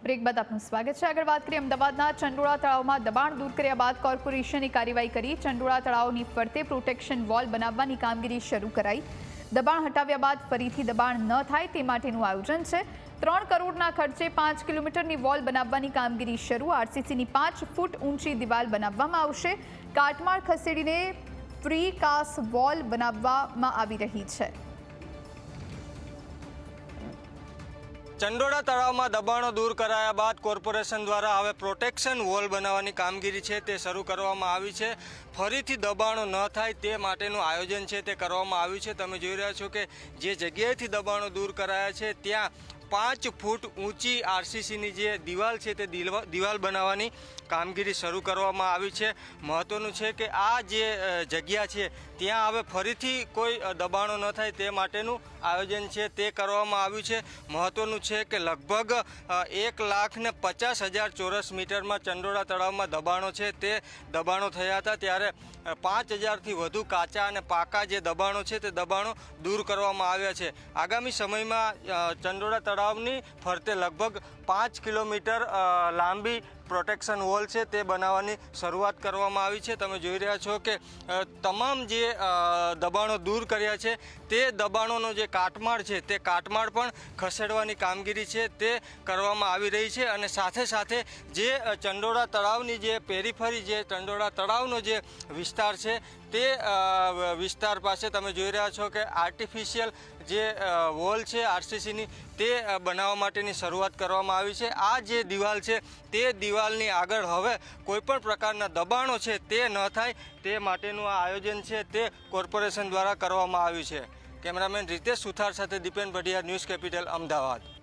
Break બાદ આપનું સ્વાગત છે। આગળ વાત કરીએ અમદાવાદના ચંડોળા તળાવમાં દબાણ દૂર કર્યા બાદ કોર્પોરેશને કાર્યવાહી કરી। ચંડોળા તળાવની ફરતે પ્રોટેક્શન વોલ બનાવવાની કામગીરી શરૂ કરાઈ। દબાણ હટાવ્યા બાદ ફરીથી દબાણ ન થાય તે માટેનું આયોજન છે। 3 કરોડના ખર્ચે 5 કિલોમીટરની વોલ બનાવવાની કામગીરી શરૂ। આરસીસીની 5 ફૂટ ઊંચી દિવાલ બનાવવામાં આવશે। કાટમાળ ખસેડીને પ્રી કાસ્ટ વોલ બનાવવામાં આવી રહી છે। ચંડોળા તળાવમાં દબાણો દૂર કરાયા બાદ કોર્પોરેશન દ્વારા હવે પ્રોટેક્શન વોલ બનાવવાની કામગીરી છે તે શરૂ કરવામાં આવી છે। ફરીથી દબાણો ન થાય તે માટેનું આયોજન છે તે કરવામાં આવ્યું છે। તમે જોઈ રહ્યા છો કે જે જગ્યાએથી દબાણો દૂર કરાયા છે ત્યાં 5 ફૂટ ઊંચી આરસીસીની જે દિવાલ છે તે દિવાલ બનાવવાની કામગીરી શરૂ કરવામાં આવી છે। મહત્ત્વનું છે કે આ જે જગ્યા છે ત્યાં હવે ફરીથી કોઈ દબાણો ન થાય તે માટેનું આયોજન છે તે કરવામાં આવ્યું છે। મહત્ત્વનું છે કે લગભગ 1,50,000 ચોરસ મીટરમાં ચંડોળા તળાવમાં દબાણો છે તે દબાણો થયા હતા, ત્યારે 5,000થી વધુ કાચા અને પાકા જે દબાણો છે તે દબાણો દૂર કરવામાં આવ્યા છે। આગામી સમયમાં ચંડોળા તળાવની ફરતે લગભગ 5 કિલોમીટર લાંબી પ્રોટેક્શન વોલ છે તે બનાવવાની શરૂઆત કરવામાં આવી છે। તમે જોઈ રહ્યા છો કે તમામ જે દબાણો દૂર કર્યા છે તે દબાણોનો જે કાટમાળ છે તે કાટમાળ પણ ખસેડવાની કામગીરી છે તે કરવામાં આવી રહી છે। અને સાથે સાથે જે ચંડોળા તળાવની જે પેરીફરી જે ચંડોળા તળાવનો જે વિસ્તાર છે તે વિસ્તાર પાસે તમે જોઈ રહ્યા છો કે આર્ટિફિશિયલ જે વોલ છે આરસીસીની તે બનાવવા માટેની શરૂઆત કરવામાં આવી છે। આ જે દિવાલ છે તે દિવાલની આગળ હવે કોઈપણ પ્રકારના દબાણો છે તે ન થાય તે માટેનું આ આયોજન છે તે કોર્પોરેશન દ્વારા કરવામાં આવ્યું છે। કેમેરામેન રીતેશ સુથાર સાથે દીપેન ભટિયા, ન્યૂઝ કેપિટલ, અમદાવાદ।